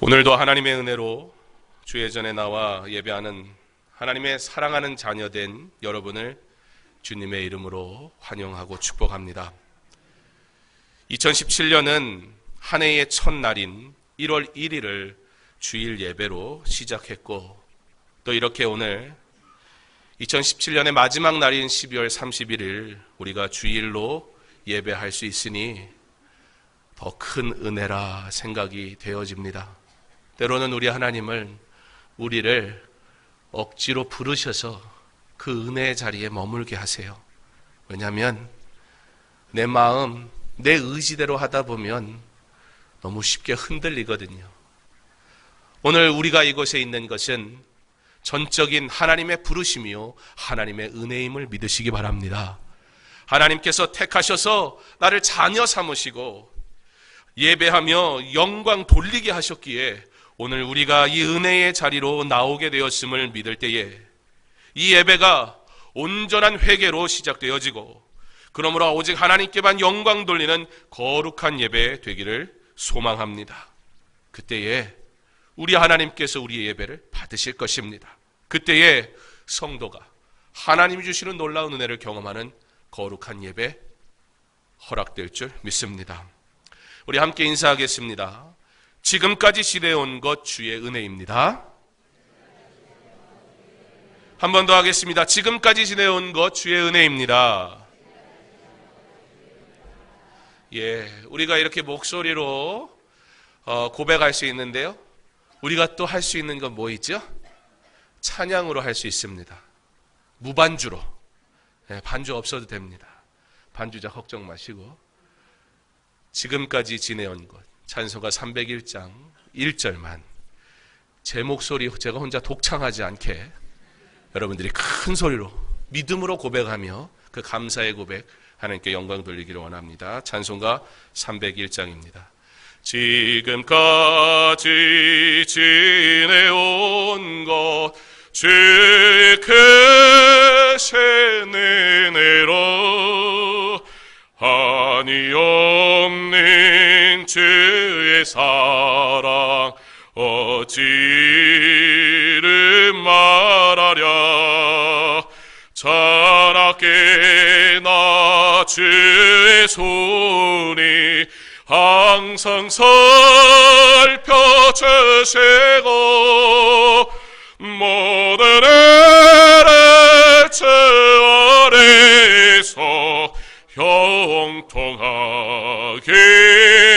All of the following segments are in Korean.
오늘도 하나님의 은혜로 주의 전에 나와 예배하는 하나님의 사랑하는 자녀된 여러분을 주님의 이름으로 환영하고 축복합니다. 2017년은 한 해의 첫날인 1월 1일을 주일 예배로 시작했고, 또 이렇게 오늘 2017년의 마지막 날인 12월 31일 우리가 주일로 예배할 수 있으니 더 큰 은혜라 생각이 되어집니다. 때로는 우리 하나님은 우리를 억지로 부르셔서 그 은혜의 자리에 머물게 하세요. 왜냐하면 내 마음, 내 의지대로 하다 보면 너무 쉽게 흔들리거든요. 오늘 우리가 이곳에 있는 것은 전적인 하나님의 부르심이요 하나님의 은혜임을 믿으시기 바랍니다. 하나님께서 택하셔서 나를 자녀 삼으시고 예배하며 영광 돌리게 하셨기에 오늘 우리가 이 은혜의 자리로 나오게 되었음을 믿을 때에 이 예배가 온전한 회개로 시작되어지고, 그러므로 오직 하나님께만 영광 돌리는 거룩한 예배 되기를 소망합니다. 그때에 우리 하나님께서 우리의 예배를 받으실 것입니다. 그때에 성도가 하나님이 주시는 놀라운 은혜를 경험하는 거룩한 예배 허락될 줄 믿습니다. 우리 함께 인사하겠습니다. 지금까지 지내온 것 주의 은혜입니다. 한 번 더 하겠습니다. 지금까지 지내온 것 주의 은혜입니다. 우리가 이렇게 목소리로 고백할 수 있는데요, 우리가 또 할 수 있는 건 뭐 있죠? 찬양으로 할 수 있습니다. 무반주로. 반주 없어도 됩니다. 반주자 걱정 마시고 지금까지 지내온 것, 찬송가 301장 1절만 제 목소리 제가 혼자 독창하지 않게 여러분들이 큰 소리로 믿음으로 고백하며 그 감사의 고백 하나님께 영광 돌리기를 원합니다. 찬송가 301장입니다. 지금까지 지내온 것 주의 크신 은혜로 한이 없는 주의 사랑 어찌를 말하랴. 자라깨나 주의 손이 항상 살펴주시고 모든 애를 주 아래서 형통하게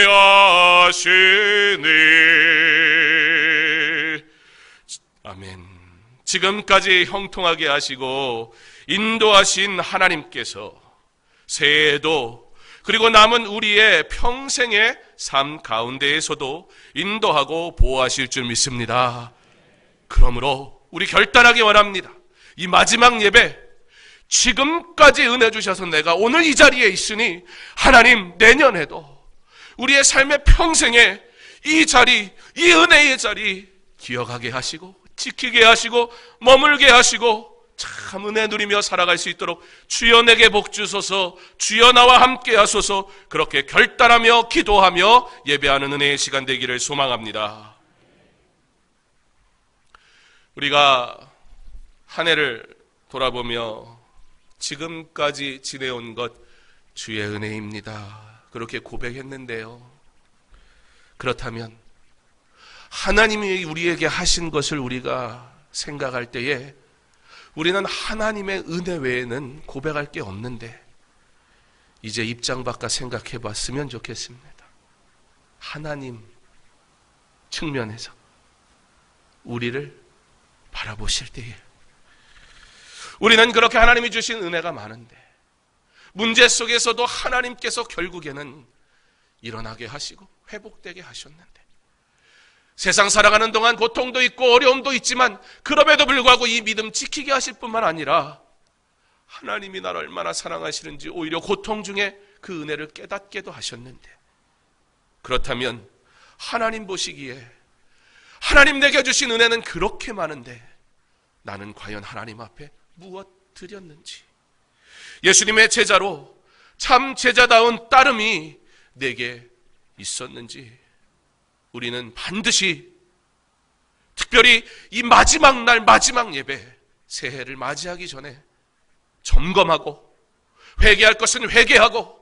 하시니. 아멘. 지금까지 형통하게 하시고 인도하신 하나님께서 새해에도 그리고 남은 우리의 평생의 삶 가운데에서도 인도하고 보호하실 줄 믿습니다. 그러므로 우리 결단하기 원합니다. 이 마지막 예배, 지금까지 은혜 주셔서 내가 오늘 이 자리에 있으니 하나님 내년에도 우리의 삶의 평생에 이 자리, 이 은혜의 자리 기억하게 하시고 지키게 하시고 머물게 하시고 참 은혜 누리며 살아갈 수 있도록 주여 내게 복 주소서, 주여 나와 함께 하소서, 그렇게 결단하며 기도하며 예배하는 은혜의 시간 되기를 소망합니다. 우리가 한 해를 돌아보며 지금까지 지내온 것 주의 은혜입니다, 그렇게 고백했는데요, 그렇다면 하나님이 우리에게 하신 것을 우리가 생각할 때에 우리는 하나님의 은혜 외에는 고백할 게 없는데 이제 입장 바꿔 생각해 봤으면 좋겠습니다. 하나님 측면에서 우리를 바라보실 때에 우리는 그렇게 하나님이 주신 은혜가 많은데 문제 속에서도 하나님께서 결국에는 일어나게 하시고 회복되게 하셨는데, 세상 살아가는 동안 고통도 있고 어려움도 있지만 그럼에도 불구하고 이 믿음 지키게 하실 뿐만 아니라 하나님이 나를 얼마나 사랑하시는지 오히려 고통 중에 그 은혜를 깨닫게도 하셨는데, 그렇다면 하나님 보시기에 하나님 내게 주신 은혜는 그렇게 많은데 나는 과연 하나님 앞에 무엇 드렸는지, 예수님의 제자로 참 제자다운 따름이 내게 있었는지 우리는 반드시 특별히 이 마지막 날, 마지막 예배, 새해를 맞이하기 전에 점검하고, 회개할 것은 회개하고,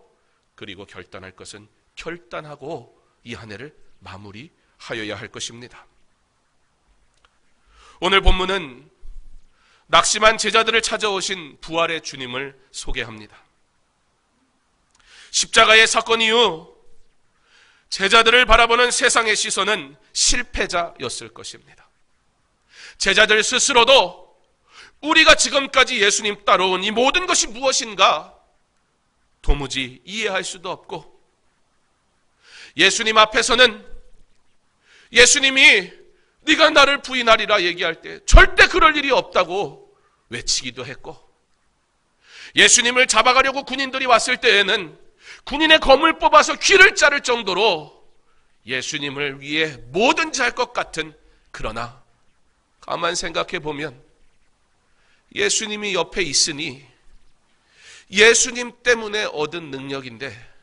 그리고 결단할 것은 결단하고 이 한 해를 마무리하여야 할 것입니다. 오늘 본문은 낙심한 제자들을 찾아오신 부활의 주님을 소개합니다. 십자가의 사건 이후 제자들을 바라보는 세상의 시선은 실패자였을 것입니다. 제자들 스스로도 우리가 지금까지 예수님 따라온 이 모든 것이 무엇인가 도무지 이해할 수도 없고, 예수님 앞에서는 예수님이 네가 나를 부인하리라 얘기할 때 절대 그럴 일이 없다고 외치기도 했고, 예수님을 잡아가려고 군인들이 왔을 때에는 군인의 검을 뽑아서 귀를 자를 정도로 예수님을 위해 뭐든지 할 것 같은, 그러나 가만 생각해 보면 예수님이 옆에 있으니 예수님 때문에 얻은 능력인데,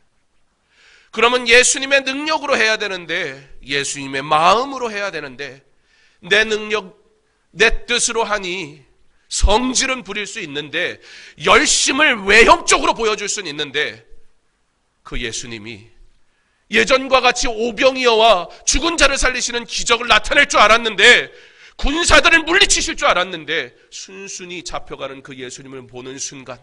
그러면 예수님의 능력으로 해야 되는데, 예수님의 마음으로 해야 되는데, 내 능력, 내 뜻으로 하니 성질은 부릴 수 있는데 열심을 외형적으로 보여줄 수는 있는데, 그 예수님이 예전과 같이 오병이어와 죽은 자를 살리시는 기적을 나타낼 줄 알았는데, 군사들을 물리치실 줄 알았는데, 순순히 잡혀가는 그 예수님을 보는 순간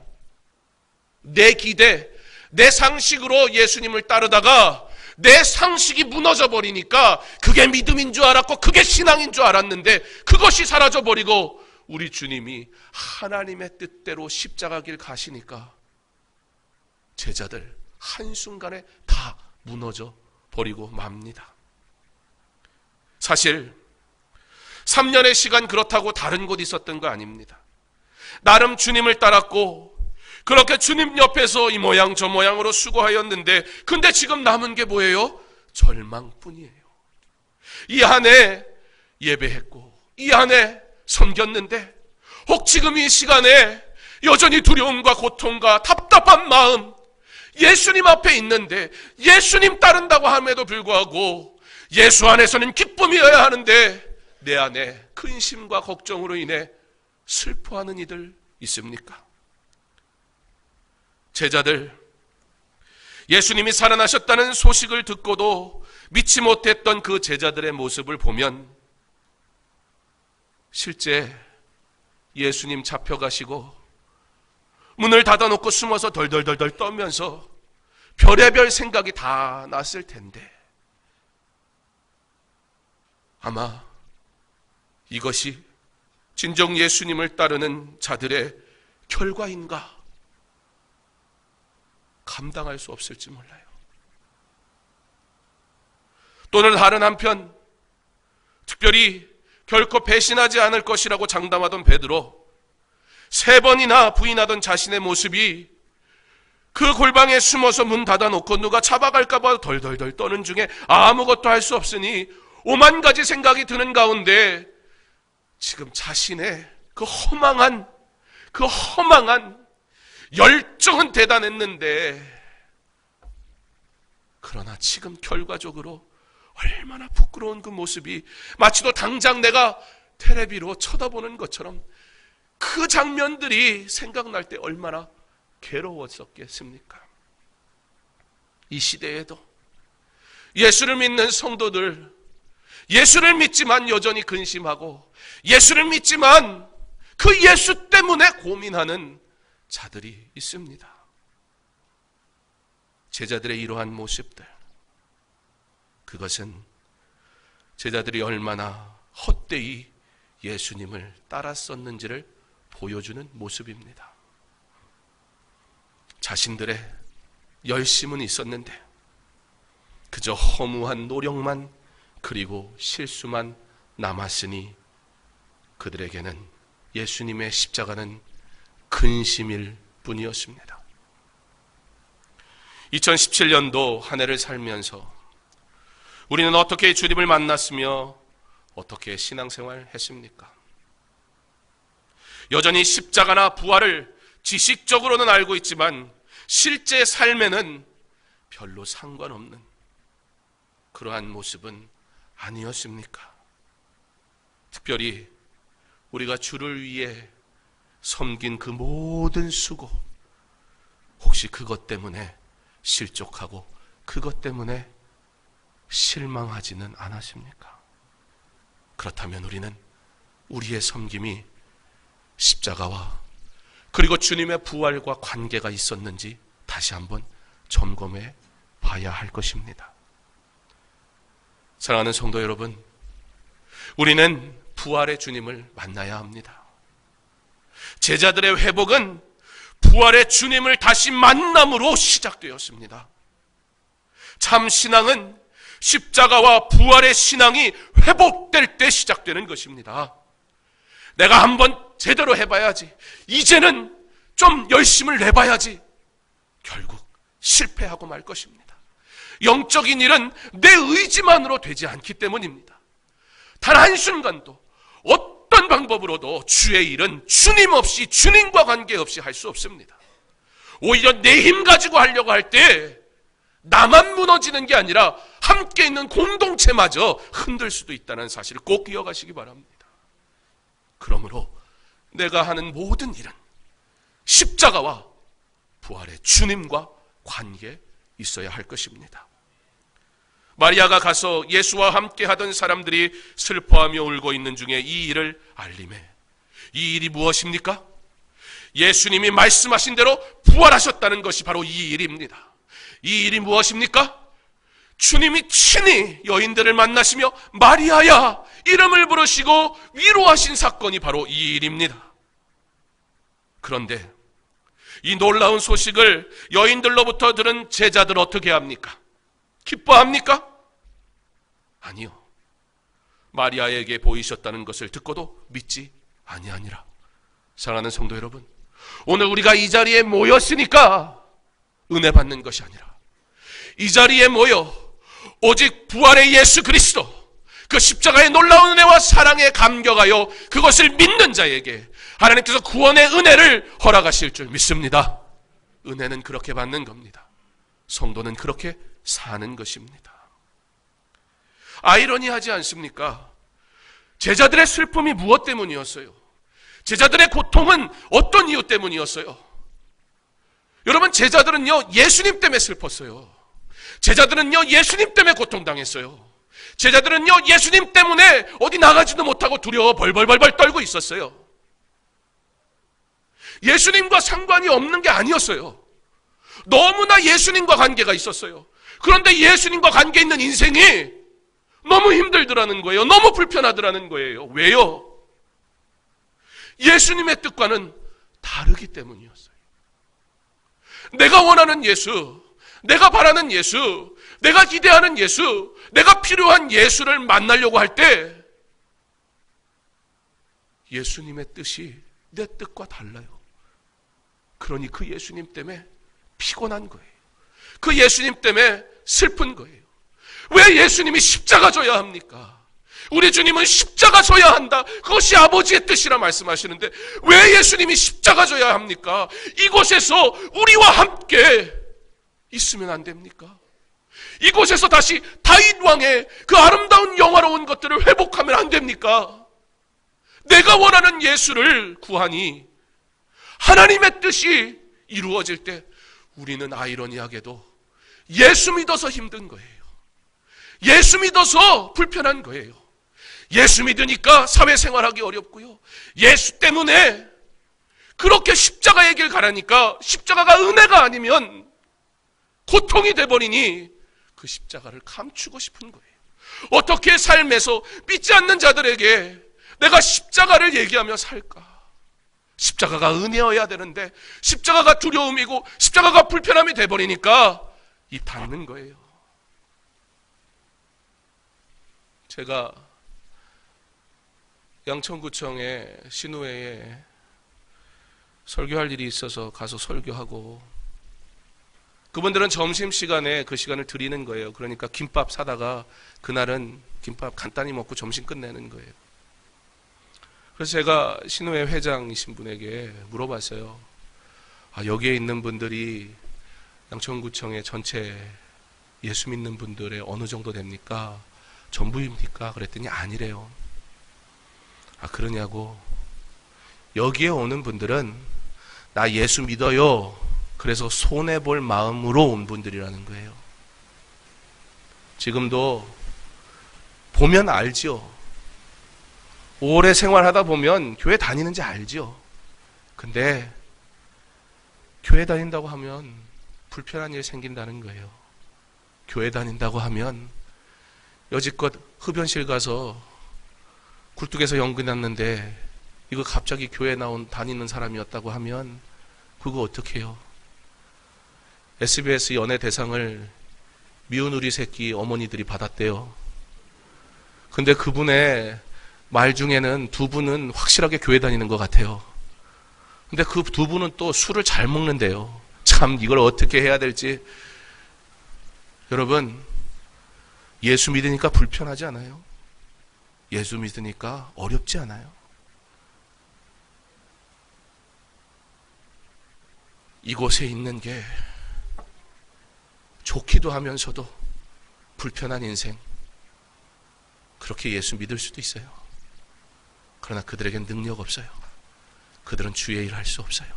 내 기대, 내 상식으로 예수님을 따르다가 내 상식이 무너져 버리니까 그게 믿음인 줄 알았고 그게 신앙인 줄 알았는데 그것이 사라져 버리고 우리 주님이 하나님의 뜻대로 십자가 길 가시니까 제자들 한순간에 다 무너져 버리고 맙니다. 사실 3년의 시간 그렇다고 다른 곳 있었던 거 아닙니다. 나름 주님을 따랐고 그렇게 주님 옆에서 이 모양 저 모양으로 수고하였는데, 근데 지금 남은 게 뭐예요? 절망뿐이에요. 이 안에 예배했고 이 안에 섬겼는데, 혹 지금 이 시간에 여전히 두려움과 고통과 답답한 마음, 예수님 앞에 있는데 예수님 따른다고 함에도 불구하고 예수 안에서는 기쁨이어야 하는데 내 안에 근심과 걱정으로 인해 슬퍼하는 이들 있습니까? 제자들, 예수님이 살아나셨다는 소식을 듣고도 믿지 못했던 그 제자들의 모습을 보면 실제 예수님 잡혀가시고 문을 닫아놓고 숨어서 덜덜덜덜 떨면서 별의별 생각이 다 났을 텐데, 아마 이것이 진정 예수님을 따르는 자들의 결과인가 감당할 수 없을지 몰라요. 또는 다른 한편, 특별히 결코 배신하지 않을 것이라고 장담하던 베드로, 3번이나 부인하던 자신의 모습이 그 골방에 숨어서 문 닫아놓고 누가 잡아갈까 봐 덜덜덜 떠는 중에 아무것도 할 수 없으니 오만 가지 생각이 드는 가운데 지금 자신의 그 허망한 열정은 대단했는데, 그러나 지금 결과적으로 얼마나 부끄러운 그 모습이 마치도 당장 내가 테레비로 쳐다보는 것처럼 그 장면들이 생각날 때 얼마나 괴로웠었겠습니까? 이 시대에도 예수를 믿는 성도들, 예수를 믿지만 여전히 근심하고 예수를 믿지만 그 예수 때문에 고민하는 자들이 있습니다. 제자들의 이러한 모습들, 그것은 제자들이 얼마나 헛되이 예수님을 따랐었는지를 보여주는 모습입니다. 자신들의 열심은 있었는데 그저 허무한 노력만 그리고 실수만 남았으니 그들에게는 예수님의 십자가는 근심일 뿐이었습니다. 2017년도 한 해를 살면서 우리는 어떻게 주님을 만났으며 어떻게 신앙생활을 했습니까? 여전히 십자가나 부활을 지식적으로는 알고 있지만 실제 삶에는 별로 상관없는 그러한 모습은 아니었습니까? 특별히 우리가 주를 위해 섬긴 그 모든 수고, 혹시 그것 때문에 실족하고 그것 때문에 실망하지는 않으십니까? 그렇다면 우리는 우리의 섬김이 십자가와 그리고 주님의 부활과 관계가 있었는지 다시 한번 점검해 봐야 할 것입니다. 사랑하는 성도 여러분, 우리는 부활의 주님을 만나야 합니다. 제자들의 회복은 부활의 주님을 다시 만남으로 시작되었습니다. 참 신앙은 십자가와 부활의 신앙이 회복될 때 시작되는 것입니다. 내가 한번 제대로 해봐야지, 이제는 좀 열심을 내봐야지, 결국 실패하고 말 것입니다. 영적인 일은 내 의지만으로 되지 않기 때문입니다. 단 한순간도 어떤 방법으로도 주의 일은 주님 없이, 주님과 관계없이 할 수 없습니다. 오히려 내 힘 가지고 하려고 할 때 나만 무너지는 게 아니라 함께 있는 공동체마저 흔들 수도 있다는 사실을 꼭 기억하시기 바랍니다. 그러므로 내가 하는 모든 일은 십자가와 부활의 주님과 관계에 있어야 할 것입니다. 마리아가 가서 예수와 함께 하던 사람들이 슬퍼하며 울고 있는 중에 이 일을 알림해. 이 일이 무엇입니까? 예수님이 말씀하신 대로 부활하셨다는 것이 바로 이 일입니다. 이 일이 무엇입니까? 주님이 친히 여인들을 만나시며 마리아야 이름을 부르시고 위로하신 사건이 바로 이 일입니다. 그런데 이 놀라운 소식을 여인들로부터 들은 제자들 어떻게 합니까? 기뻐합니까? 아니요. 마리아에게 보이셨다는 것을 듣고도 믿지 아니하니라. 사랑하는 성도 여러분, 오늘 우리가 이 자리에 모였으니까 은혜 받는 것이 아니라 이 자리에 모여 오직 부활의 예수 그리스도, 그 십자가의 놀라운 은혜와 사랑에 감격하여 그것을 믿는 자에게 하나님께서 구원의 은혜를 허락하실 줄 믿습니다. 은혜는 그렇게 받는 겁니다. 성도는 그렇게 사는 것입니다. 아이러니하지 않습니까? 제자들의 슬픔이 무엇 때문이었어요? 제자들의 고통은 어떤 이유 때문이었어요? 여러분, 제자들은요 예수님 때문에 슬펐어요. 제자들은요 예수님 때문에 고통당했어요. 제자들은요 예수님 때문에 어디 나가지도 못하고 두려워 벌벌벌벌 떨고 있었어요. 예수님과 상관이 없는 게 아니었어요. 너무나 예수님과 관계가 있었어요. 그런데 예수님과 관계 있는 인생이 너무 힘들더라는 거예요. 너무 불편하더라는 거예요. 왜요? 예수님의 뜻과는 다르기 때문이었어요. 내가 원하는 예수, 내가 바라는 예수, 내가 기대하는 예수, 내가 필요한 예수를 만나려고 할 때 예수님의 뜻이 내 뜻과 달라요. 그러니 그 예수님 때문에 피곤한 거예요. 그 예수님 때문에 슬픈 거예요. 왜 예수님이 십자가 져야 합니까? 우리 주님은 십자가 져야 한다. 그것이 아버지의 뜻이라 말씀하시는데 왜 예수님이 십자가 져야 합니까? 이곳에서 우리와 함께 있으면 안 됩니까? 이곳에서 다시 다윗 왕의 그 아름다운 영화로운 것들을 회복하면 안 됩니까? 내가 원하는 예수를 구하니 하나님의 뜻이 이루어질 때 우리는 아이러니하게도 예수 믿어서 힘든 거예요. 예수 믿어서 불편한 거예요. 예수 믿으니까 사회생활하기 어렵고요. 예수 때문에 그렇게 십자가의 길 가라니까 십자가가 은혜가 아니면 고통이 돼버리니 그 십자가를 감추고 싶은 거예요. 어떻게 삶에서 믿지 않는 자들에게 내가 십자가를 얘기하며 살까? 십자가가 은혜여야 되는데 십자가가 두려움이고 십자가가 불편함이 돼버리니까 입 닫는 거예요. 제가 양천구청의 신우회에 설교할 일이 있어서 가서 설교하고 그분들은 점심시간에 그 시간을 드리는 거예요. 그러니까 김밥 사다가 그날은 김밥 간단히 먹고 점심 끝내는 거예요. 그래서 제가 신우회 회장이신 분에게 물어봤어요. 여기에 있는 분들이 양천구청의 전체 예수 믿는 분들의 어느 정도 됩니까? 전부입니까? 그랬더니 아니래요. 그러냐고. 여기에 오는 분들은 나 예수 믿어요. 그래서 손해볼 마음으로 온 분들이라는 거예요. 지금도 보면 알죠. 오래 생활하다 보면 교회 다니는지 알죠. 근데 교회 다닌다고 하면 불편한 일 생긴다는 거예요. 교회 다닌다고 하면 여지껏 흡연실 가서 굴뚝에서 연기 났는데 이거 갑자기 교회 다니는 사람이었다고 하면 그거 어떻게 해요? SBS 연예 대상을 미운 우리 새끼 어머니들이 받았대요. 근데 그분의 말 중에는 두 분은 확실하게 교회 다니는 것 같아요. 근데 그 두 분은 또 술을 잘 먹는데요. 참 이걸 어떻게 해야 될지. 여러분, 예수 믿으니까 불편하지 않아요? 예수 믿으니까 어렵지 않아요? 이곳에 있는 게 좋기도 하면서도 불편한 인생, 그렇게 예수 믿을 수도 있어요. 그러나 그들에겐 능력 없어요. 그들은 주의 일 할 수 없어요.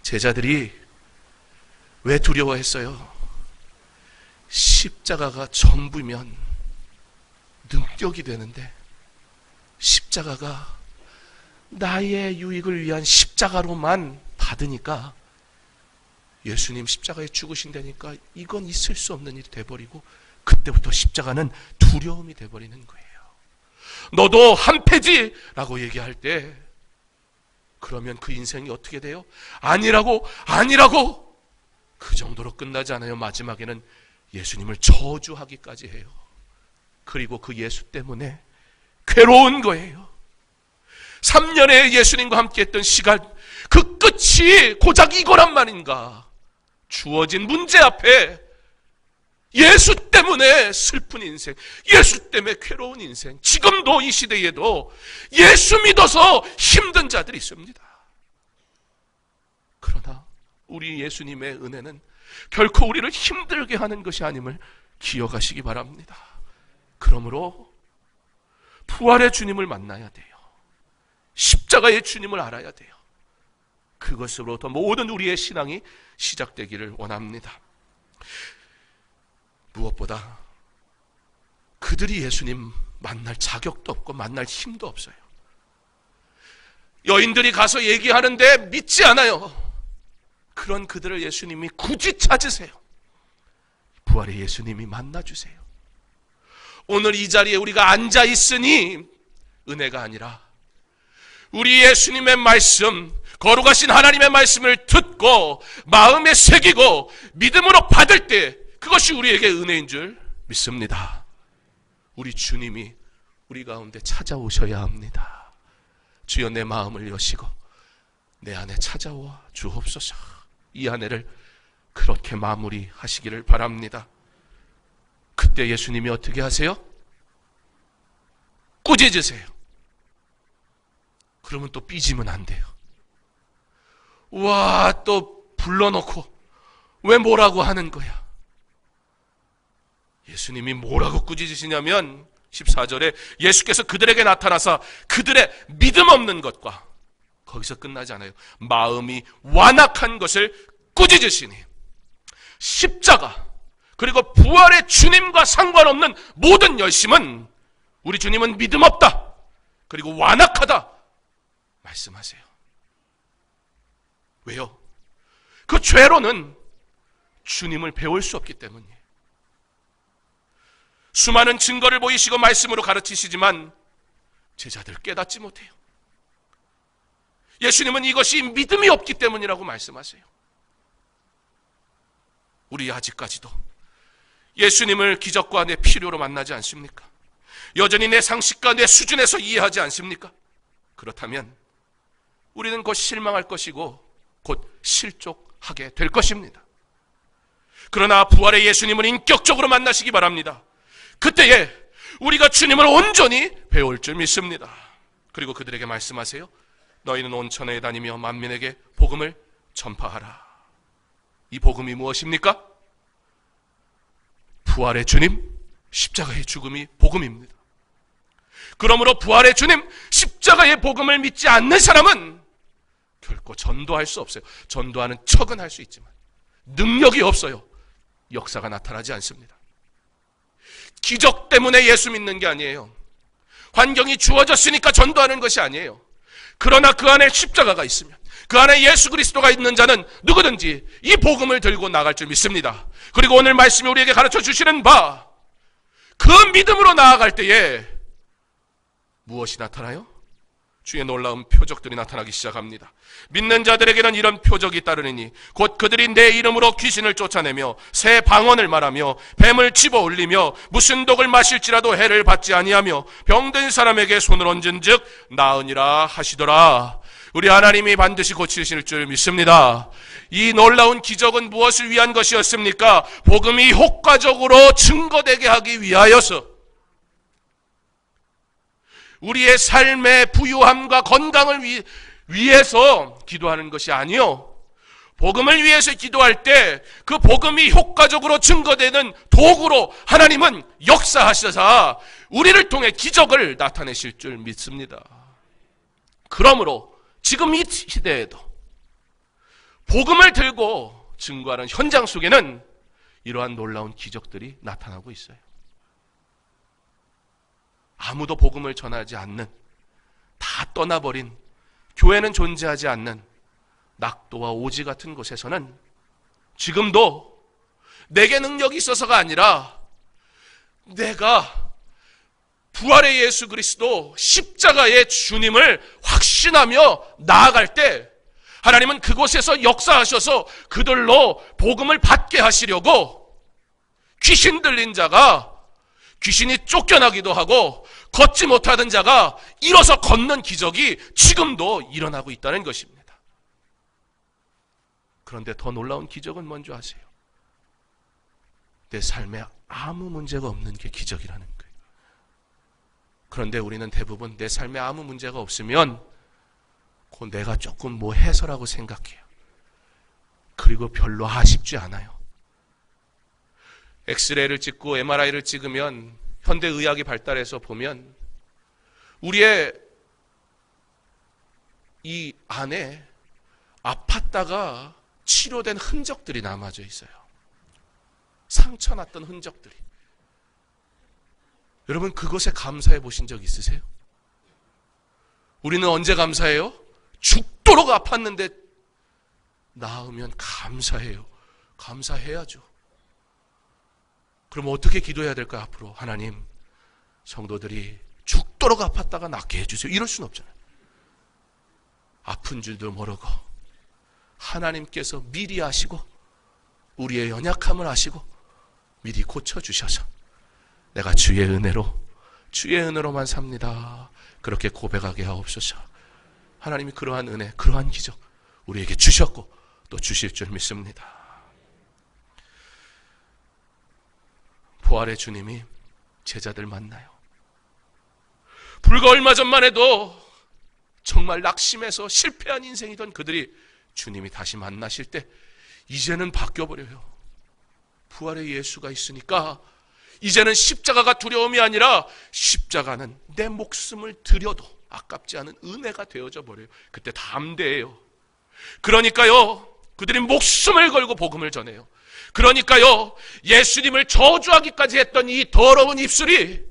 제자들이 왜 두려워했어요? 십자가가 전부면 능력이 되는데 십자가가 나의 유익을 위한 십자가로만 받으니까 예수님 십자가에 죽으신다니까 이건 있을 수 없는 일이 돼버리고 그때부터 십자가는 두려움이 돼버리는 거예요. 너도 한패지라고 얘기할 때 그러면 그 인생이 어떻게 돼요? 아니라고 그 정도로 끝나지 않아요. 마지막에는 예수님을 저주하기까지 해요. 그리고 그 예수 때문에 괴로운 거예요. 3년의 예수님과 함께 했던 시간, 그 끝이 고작 이거란 말인가. 주어진 문제 앞에 예수 때문에 슬픈 인생, 예수 때문에 괴로운 인생, 지금도 이 시대에도 예수 믿어서 힘든 자들이 있습니다. 그러나 우리 예수님의 은혜는 결코 우리를 힘들게 하는 것이 아님을 기억하시기 바랍니다. 그러므로 부활의 주님을 만나야 돼요. 십자가의 주님을 알아야 돼요. 그것으로부터 모든 우리의 신앙이 시작되기를 원합니다. 무엇보다 그들이 예수님 만날 자격도 없고 만날 힘도 없어요. 여인들이 가서 얘기하는데 믿지 않아요. 그런 그들을 예수님이 굳이 찾으세요. 부활의 예수님이 만나주세요. 오늘 이 자리에 우리가 앉아 있으니 은혜가 아니라 우리 예수님의 말씀, 거룩하신 하나님의 말씀을 듣고 마음에 새기고 믿음으로 받을 때 그것이 우리에게 은혜인 줄 믿습니다. 우리 주님이 우리 가운데 찾아오셔야 합니다. 주여 내 마음을 여시고 내 안에 찾아와 주옵소서. 이 한 해를 그렇게 마무리하시기를 바랍니다. 그때 예수님이 어떻게 하세요? 꾸짖으세요. 그러면 또 삐지면 안 돼요. 와, 또 불러놓고 왜 뭐라고 하는 거야? 예수님이 뭐라고 꾸짖으시냐면 14절에 예수께서 그들에게 나타나사 그들의 믿음 없는 것과 거기서 끝나지 않아요. 마음이 완악한 것을 꾸짖으시니 십자가 그리고 부활의 주님과 상관없는 모든 열심은 우리 주님은 믿음 없다. 그리고 완악하다. 말씀하세요. 왜요? 그 죄로는 주님을 배울 수 없기 때문이에요. 수많은 증거를 보이시고 말씀으로 가르치시지만 제자들 깨닫지 못해요. 예수님은 이것이 믿음이 없기 때문이라고 말씀하세요. 우리 아직까지도 예수님을 기적과 내 필요로 만나지 않습니까? 여전히 내 상식과 내 수준에서 이해하지 않습니까? 그렇다면 우리는 곧 실망할 것이고 곧 실족하게 될 것입니다. 그러나 부활의 예수님을 인격적으로 만나시기 바랍니다. 그때에 우리가 주님을 온전히 배울 줄 믿습니다. 그리고 그들에게 말씀하세요. 너희는 온 천하에 다니며 만민에게 복음을 전파하라. 이 복음이 무엇입니까? 부활의 주님, 십자가의 죽음이 복음입니다. 그러므로 부활의 주님, 십자가의 복음을 믿지 않는 사람은 결코 전도할 수 없어요. 전도하는 척은 할 수 있지만 능력이 없어요. 역사가 나타나지 않습니다. 기적 때문에 예수 믿는 게 아니에요. 환경이 주어졌으니까 전도하는 것이 아니에요. 그러나 그 안에 십자가가 있으면, 그 안에 예수 그리스도가 있는 자는 누구든지 이 복음을 들고 나갈 줄 믿습니다. 그리고 오늘 말씀이 우리에게 가르쳐 주시는 바, 그 믿음으로 나아갈 때에 무엇이 나타나요? 주의 놀라운 표적들이 나타나기 시작합니다. 믿는 자들에게는 이런 표적이 따르니 곧 그들이 내 이름으로 귀신을 쫓아내며 새 방언을 말하며 뱀을 집어 올리며 무슨 독을 마실지라도 해를 받지 아니하며 병든 사람에게 손을 얹은즉 나으니라 하시더라. 우리 하나님이 반드시 고치실 줄 믿습니다. 이 놀라운 기적은 무엇을 위한 것이었습니까? 복음이 효과적으로 증거되게 하기 위하여서, 우리의 삶의 부유함과 건강을 위해서 기도하는 것이 아니요, 복음을 위해서 기도할 때 그 복음이 효과적으로 증거되는 도구로 하나님은 역사하셔서 우리를 통해 기적을 나타내실 줄 믿습니다. 그러므로 지금 이 시대에도 복음을 들고 증거하는 현장 속에는 이러한 놀라운 기적들이 나타나고 있어요. 아무도 복음을 전하지 않는, 다 떠나버린, 교회는 존재하지 않는 낙도와 오지 같은 곳에서는 지금도 내게 능력이 있어서가 아니라 내가 부활의 예수 그리스도 십자가의 주님을 확신하며 나아갈 때 하나님은 그곳에서 역사하셔서 그들로 복음을 받게 하시려고 귀신 들린 자가 귀신이 쫓겨나기도 하고 걷지 못하던 자가 일어서 걷는 기적이 지금도 일어나고 있다는 것입니다. 그런데 더 놀라운 기적은 뭔지 아세요? 내 삶에 아무 문제가 없는 게 기적이라는 거예요. 그런데 우리는 대부분 내 삶에 아무 문제가 없으면 그 내가 조금 뭐 해서라고 생각해요. 그리고 별로 아쉽지 않아요. 엑스레이를 찍고 MRI를 찍으면, 현대의학이 발달해서 보면 우리의 이 안에 아팠다가 치료된 흔적들이 남아져 있어요. 상처 났던 흔적들이. 여러분, 그것에 감사해 보신 적 있으세요? 우리는 언제 감사해요? 죽도록 아팠는데 나으면 감사해요. 감사해야죠. 그럼 어떻게 기도해야 될까요? 앞으로 하나님, 성도들이 죽도록 아팠다가 낫게 해주세요. 이럴 수는 없잖아요. 아픈 줄도 모르고 하나님께서 미리 아시고 우리의 연약함을 아시고 미리 고쳐주셔서 내가 주의 은혜로만 삽니다, 그렇게 고백하게 하옵소서. 하나님이 그러한 은혜, 그러한 기적 우리에게 주셨고 또 주실 줄 믿습니다. 부활의 주님이 제자들 만나요. 불과 얼마 전만 해도 정말 낙심해서 실패한 인생이던 그들이 주님이 다시 만나실 때 이제는 바뀌어버려요. 부활의 예수가 있으니까 이제는 십자가가 두려움이 아니라 십자가는 내 목숨을 들여도 아깝지 않은 은혜가 되어져 버려요. 그때 담대해요. 그러니까요, 그들이 목숨을 걸고 복음을 전해요. 그러니까요, 예수님을 저주하기까지 했던 이 더러운 입술이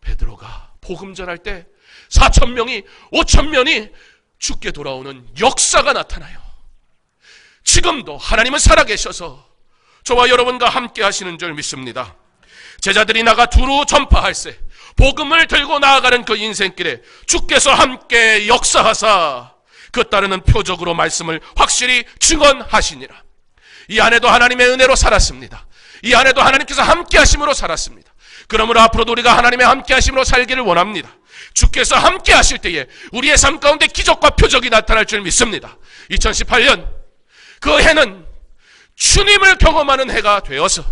베드로가 복음 전할 때 4,000명이 5,000명이 죽게 돌아오는 역사가 나타나요. 지금도 하나님은 살아계셔서 저와 여러분과 함께 하시는 줄 믿습니다. 제자들이 나가 두루 전파할세 복음을 들고 나아가는 그 인생길에 주께서 함께 역사하사 그 따르는 표적으로 말씀을 확실히 증언하시니라. 이 안에도 하나님의 은혜로 살았습니다. 이 안에도 하나님께서 함께 하심으로 살았습니다. 그러므로 앞으로도 우리가 하나님의 함께 하심으로 살기를 원합니다. 주께서 함께 하실 때에 우리의 삶 가운데 기적과 표적이 나타날 줄 믿습니다. 2018년 그 해는 주님을 경험하는 해가 되어서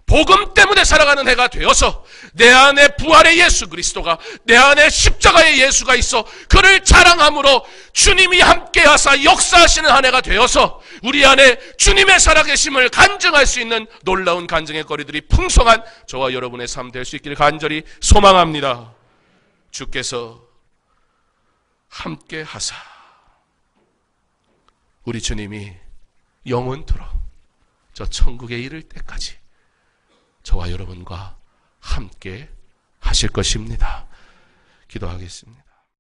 복음 때문에 살아가는 해가 되어서 내 안에 부활의 예수 그리스도가, 내 안에 십자가의 예수가 있어 그를 자랑함으로 주님이 함께하사 역사하시는 한 해가 되어서 우리 안에 주님의 살아계심을 간증할 수 있는 놀라운 간증의 거리들이 풍성한 저와 여러분의 삶 될 수 있기를 간절히 소망합니다. 주께서 함께하사 우리 주님이 영원토록 저 천국에 이를 때까지 저와 여러분과 함께 하실 것입니다. 기도하겠습니다.